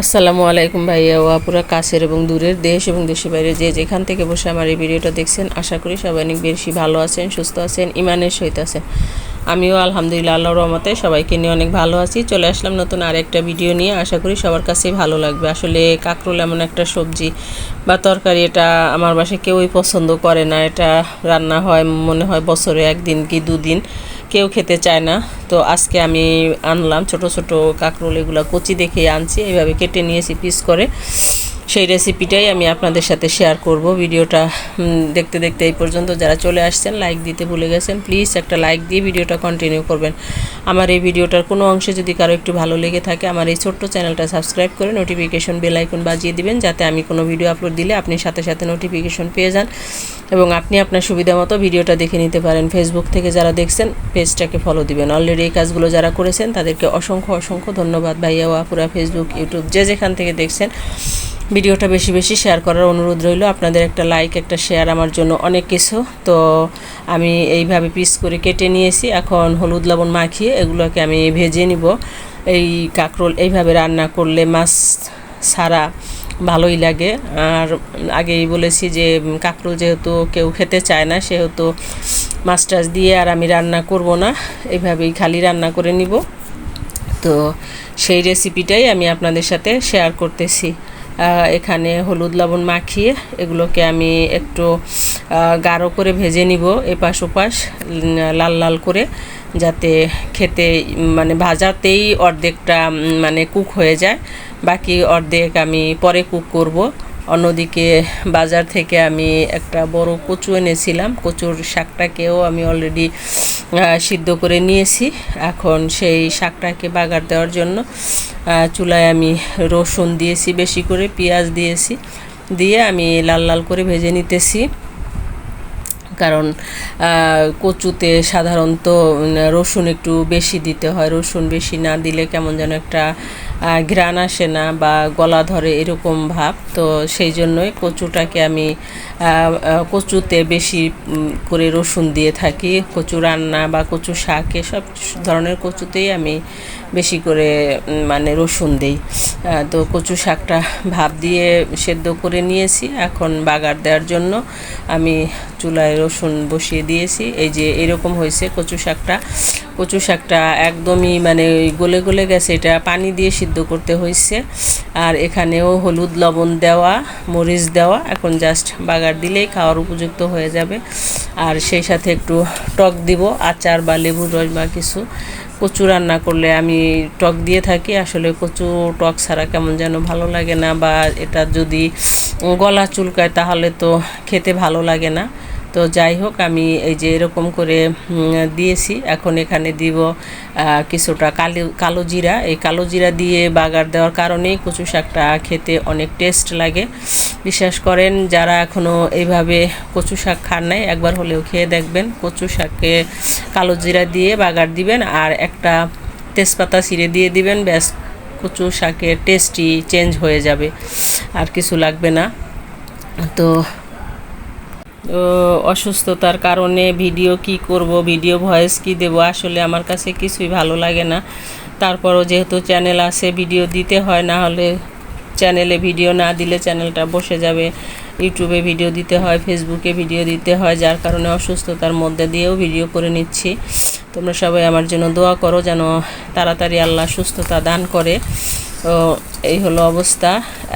আসসালামু আলাইকুম ভাইয়া ও আপুরা, কাছের এবং দূরের, দেশ এবং দেশের বাইরে যে যেখান থেকে বসে আমার এই ভিডিওটা দেখছেন, আশা করি সবাই অনেক বেশি ভালো আছেন, সুস্থ আছেন, ইমানের সহিত আছেন। আমিও আলহামদুলিল্লাহ আল্লাহর রহমতে সবাইকে নিয়ে অনেক ভালো আছি। চলে আসলাম নতুন আরেকটা ভিডিও নিয়ে, আশা করি সবার কাছেই ভালো লাগবে। আসলে কাঁকরোল এমন একটা সবজি বা তরকারি, এটা আমার বাসায় কেউই পছন্দ করে না। এটা রান্না হয় মনে হয় বছরে একদিন কি দুদিন, কেউ খেতে চায় না। তো আজকে আমি আনলাম ছোট ছোট কাঁকরোল, এগুলো কচি দেখে আনছি, এইভাবে কেটে নিয়েছি পিস করে। সেই রেসিপিটাই আমি আপনাদের সাথে শেয়ার করব। ভিডিওটা দেখতে দেখতে এই পর্যন্ত যারা চলে আসছেন, লাইক দিতে ভুলে গেছেন, প্লিজ একটা লাইক দিয়ে ভিডিওটা কন্টিনিউ করবেন। আমার এই ভিডিওটার কোনো অংশে যদি কারো একটু ভালো লেগে থাকে, আমার এই ছোট্ট চ্যানেলটা সাবস্ক্রাইব করে নোটিফিকেশন বেল আইকন বাজিয়ে দিবেন, যাতে আমি কোনো ভিডিও আপলোড দিলে আপনি সাথে সাথে নোটিফিকেশন পেয়ে যান এবং আপনি আপনার সুবিধা মতো ভিডিওটা দেখে নিতে পারেন। ফেসবুক থেকে যারা দেখছেন, পেজটাকে ফলো দিবেন। অলরেডি এই কাজগুলো যারা করেছেন তাদেরকে অসংখ্য অসংখ্য ধন্যবাদ। ভাইয়া ও আপুরা, ফেসবুক, ইউটিউব যে যেখান থেকে দেখছেন, ভিডিওটা বেশি বেশি শেয়ার করার অনুরোধ রইল। আপনাদের একটা লাইক, একটা শেয়ার আমার জন্য অনেক কিছু। তো আমি এইভাবে পিস করে কেটে নিয়েছি। এখন হলুদ লবণ মাখিয়ে এগুলোকে আমি ভেজে নিব। এই কাঁকরোল এইভাবে রান্না করলে মাছ ছাড়া ভালোই লাগে। আর আগেই বলেছি যে কাঁকরোল যেহেতু কেউ খেতে চায় না, সেহেতু মাছ টাছ দিয়ে আর আমি রান্না করব না, এইভাবেই খালি রান্না করে নিব। তো সেই রেসিপিটাই আমি আপনাদের সাথে শেয়ার করতেছি। এখানে হলুদ লবণ মাখিয়ে এগুলোকে আমি একটু গাঢ় করে ভেজে নিব, এপাশ ওপাশ লাল লাল করে, যাতে খেতে মানে ভাজাতেই অর্ধেকটা মানে কুক হয়ে যায়, বাকি অর্ধেক আমি পরে কুক করব। অন্যদিকে বাজার থেকে আমি একটা বড় কচু এনেছিলাম, কচুর শাকটাকেও আমি অলরেডি সিদ্ধ করে নিয়েছি। এখন সেই শাকটাকে বাগার দেওয়ার জন্য চুলায় আমি রসুন দিয়েছি, বেশি করে পেঁয়াজ দিয়েছি, দিয়ে আমি লাল লাল করে ভেজে নিতেছি। কারণ কচুতে সাধারণত রসুন একটু বেশি দিতে হয়, রসুন বেশি না দিলে কেমন যেন একটা ঘ্রাণ আসে না বা গলা ধরে এরকম ভাব। তো সেই জন্যই কচুটাকে আমি কচুতে বেশি করে রসুন দিয়ে থাকি। কচু রান্না বা কচু শাক এসব ধরনের কচুতেই আমি বেশি করে মানে রসুন দিই। তো কচু শাকটা ভাপ দিয়ে সেদ্ধ করে নিয়েছি। এখন বাগার দেওয়ার জন্য আমি চুলায় রসুন বসিয়ে দিয়েছি। এই যে এরকম হয়েছে কচু শাকটা। কচু শাকটা একদমই মানে গলে গলে গেছে, এটা পানি দিয়ে সিদ্ধ করতে হয়েছে। আর এখানেও হলুদ লবণ দেওয়া, মরিচ দেওয়া, এখন জাস্ট বাগার দিলেই খাওয়ার উপযুক্ত হয়ে যাবে। আর সেই সাথে একটু টক দিব, আচার বা লেবুর রস বা কিছু। কচু রান্না করলে আমি টক দিয়ে থাকি। আসলে কচু টক ছাড়া কেমন যেন ভালো লাগে না, বা এটা যদি গলা চুলকায় তাহলে তো খেতে ভালো লাগে না। তো যাই হোক, আমি এই যে এরকম করে দিয়েছি। এখন এখানে দিব কিছুটা কালো জিরা। এই কালো জিরা দিয়ে বাগার দেওয়ার কারণেই কচু শাকটা খেতে অনেক টেস্ট লাগে। বিশ্বাস করেন, যারা এখনও এইভাবে কচু শাক খান নাই, একবার হলেও খেয়ে দেখবেন। কচু শাকে কালো জিরা দিয়ে বাগার দিবেন আর একটা তেজপাতা ছিঁড়ে দিয়ে দিবেন, ব্যাস কচু শাকের টেস্টই চেঞ্জ হয়ে যাবে, আর কিছু লাগবে না। তো অসুস্থতার কারণে ভিডিও কি করব, ভিডিও ভয়েস কি দেব, আসলে আমার কাছে কিছুই ভালো লাগে না। তারপরও যেহেতু চ্যানেল আছে, ভিডিও দিতে হয়, না হলে চ্যানেলে ভিডিও না দিলে চ্যানেলটা বসে যাবে। ইউটিউবে ভিডিও দিতে হয়, ফেসবুকে ভিডিও দিতে হয়, যার কারণে অসুস্থতার মধ্যে দিয়েও ভিডিও করে নিচ্ছি। তোমরা সবাই আমার জন্য দোয়া করো যেন তাড়াতাড়ি আল্লাহ সুস্থতা দান করে। তো এই হলো অবস্থা।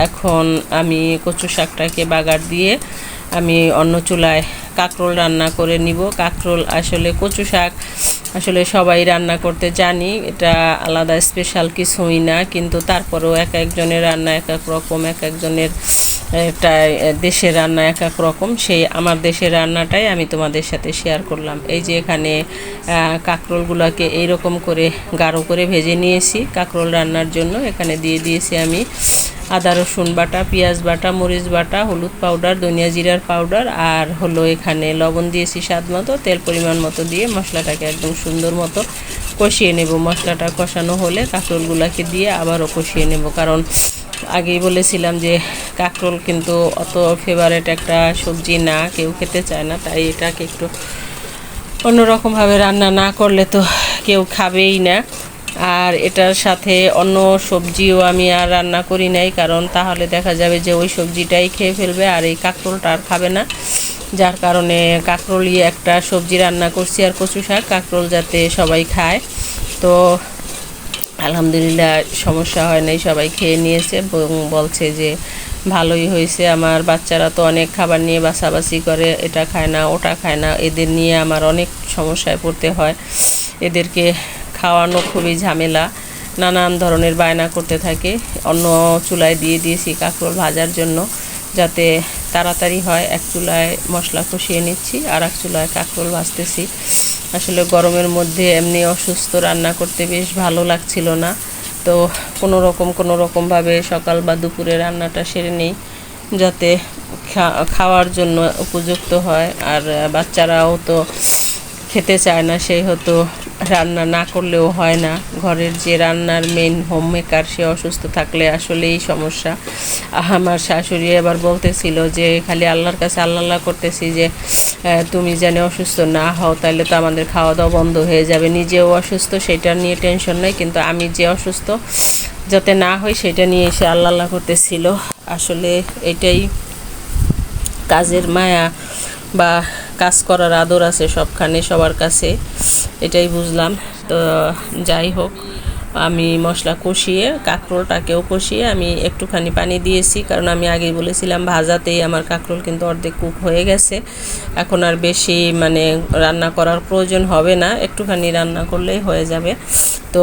এখন আমি কচু শাকটাকে বাগার দিয়ে আমি অন্য চুলায় কাঁকরোল রান্না করে নিব। কাঁকরোল আসলে কচু শাক আসলে সবাই রান্না করতে জানি, এটা আলাদা স্পেশাল কিছুই না, কিন্তু তারপরেও এক একজনের রান্না এক এক রকম, এক একজনের একটা দেশের রান্না এক এক রকম। সেই আমার দেশের রান্নাটাই আমি তোমাদের সাথে শেয়ার করলাম। এই যে এখানে কাঁকরোলগুলোকে এইরকম করে গাঢ় করে ভেজে নিয়েছি কাঁকরোল রান্নার জন্য। এখানে দিয়ে দিয়েছি আমি আদা রসুন বাটা, পেঁয়াজ বাটা, মরিচ বাটা, হলুদ পাউডার, ধনিয়া জিরার পাউডার, আর হলো এখানে লবণ দিয়েছি স্বাদ মতো, তেল পরিমাণ মতো দিয়ে মশলাটাকে একদম সুন্দর মতো কষিয়ে নেব। মশলাটা কষানো হলে কাঁকরোলগুলোকে দিয়ে আবারও কষিয়ে নেব, কারণ আগেই বলেছিলাম যে কাঁকরোল কিন্তু অত ফেভারেট একটা সবজি না, কেউ খেতে চায় না। তাই এটাকে একটু অন্যরকমভাবে রান্না না করলে তো কেউ খাবেই না। আর এটার সাথে অন্য সবজিও আমি আর রান্না করি নাই, কারণ তাহলে দেখা যাবে যে ওই সবজিটাই খেয়ে ফেলবে আর এই কাঁকরোলটা আর খাবে না। যার কারণে কাঁকরোলই একটা সবজি রান্না করছি, আর কচু শাক, কাঁকরোল যাতে সবাই খায়। তো আলহামদুলিল্লাহ সমস্যা হয় নাই, সবাই খেয়ে নিয়েছে এবং বলছে যে ভালোই হয়েছে। আমার বাচ্চারা তো অনেক খাবার নিয়ে বাছাবাছি করে, এটা খায় না ওটা খায় না, এদের নিয়ে আমার অনেক সমস্যায় পড়তে হয়। এদেরকে খাওয়ানো খুবই ঝামেলা, নানান ধরনের বায়না করতে থাকে। অন্য চুলায় দিয়ে দিয়েছি কাঁকরোল ভাজার জন্য যাতে তাড়াতাড়ি হয়। এক চুলায় মশলা কষিয়ে নিচ্ছি, আর এক চুলায় কাঁকরোল ভাজতেছি। আসলে গরমের মধ্যে এমনি অসুস্থ, রান্না করতে বেশ ভালো লাগছিল না। তো কোনো রকমভাবে সকাল বা দুপুরে রান্নাটা সেরে নিই যাতে খাওয়ার জন্য উপযুক্ত হয়। আর বাচ্চারাও তো খেতে চায় না, সেই হতো রান্না না করলেও হয় না। ঘরের যে রান্নার মেইন হোম মেকার সে অসুস্থ থাকলে আসলেই সমস্যা। আমার শাশুড়ি এবার বলতেছিল যে খালি আল্লাহর কাছে আল্লাহ করতেছি যে তুমি যেন অসুস্থ না হও, তাহলে তো আমাদের খাওয়া দাওয়া বন্ধ হয়ে যাবে। নিজেও অসুস্থ, সেটা নিয়ে টেনশন নাই, কিন্তু আমি যে অসুস্থ যাতে না হয় সেটা নিয়ে এসে আল্লাহ করতেছিল। আসলে এটাই কাজের মায়া বা কাজ করার আদর আছে সবখানে সবার কাছে, এটাই বুঝলাম। তো যাই হোক, আমি মশলা কষিয়ে কাঁকরোলটাকেও কষিয়ে আমি একটুখানি পানি দিয়েছি, কারণ আমি আগেই বলেছিলাম ভাজাতেই আমার কাঁকরোল কিন্তু অর্ধেক কুক হয়ে গেছে। এখন আর বেশি রান্না করার প্রয়োজন হবে না, একটুখানি রান্না করলেই হয়ে যাবে। তো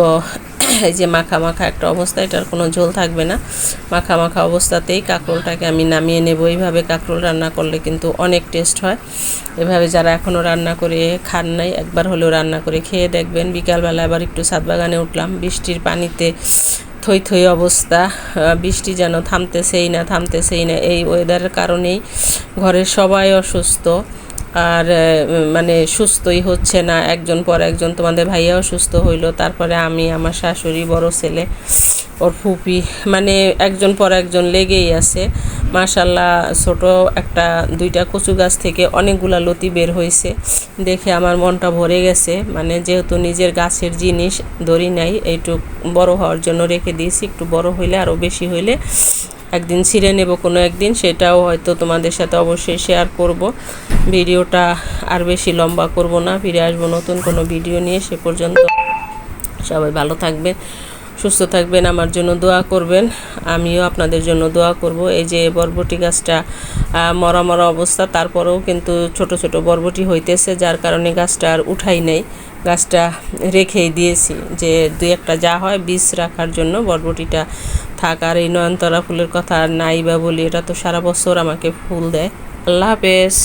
এই যে মাখা মাখা একটা অবস্থা, এটার কোনো ঝোল থাকবে না। মাখা মাখা অবস্থাতেই কাঁকরোলটাকে আমি নামিয়ে নেব। এইভাবে কাঁকরোল রান্না করলে কিন্তু অনেক টেস্ট হয়। এভাবে যারা এখনও রান্না করে খান নাই, একবার হলেও রান্না করে খেয়ে দেখবেন। বিকালবেলা আবার একটু ছাদ বাগানে উঠলাম, বৃষ্টির পানিতে থই থই অবস্থা। বৃষ্টি যেন থামতেছেই না। এই ওয়েদারের কারণেই ঘরের সবাই অসুস্থ, আর সুস্থই হচ্ছে না, একজন পর একজন। তোমাদের ভাইয়াও সুস্থ হইলো, তারপরে আমি, আমার শাশুড়ি, বড় ছেলে, ওর ফুপি, একজন পর একজন লেগেই আছে। মাশাল্লাহ ছোট একটা দুইটা কচু গাছ থেকে অনেকগুলা লতি বের হয়েছে, দেখে আমার মনটা ভরে গেছে। যেহেতু নিজের গাছের জিনিস ধরি নাই, এইটুক বড় হওয়ার জন্য রেখে দিয়েছি। একটু বড় হইলে, আরও বেশি হইলে একদিন ছিঁড়ে নেব কোনো একদিন, সেটাও হয়তো তোমাদের সাথে অবশ্যই শেয়ার করব। ভিডিওটা আর বেশি লম্বা করব না, ফিরে আসবো নতুন কোনো ভিডিও নিয়ে। সে পর্যন্ত সবাই ভালো থাকবেন, সুস্থ থাকবেন, আমার জন্য দোয়া করবেন, আমিও আপনাদের জন্য দোয়া করব। এই যে বরবটি গাছটা মরা অবস্থা, তারপরেও কিন্তু ছোট ছোট বরবটি হইতেছে, যার কারণে গাছটা আর উঠাই নেই, গাছটা রেখেই দিয়েছি যে দুই একটা যা হয় বীজ রাখার জন্য বরবটিটা থাক। আর এই নয়নতারা ফুলের কথা আর নাই বা বলি, এটা তো সারা বছর আমাকে ফুল দেয়। আল্লাহ হাফেজ।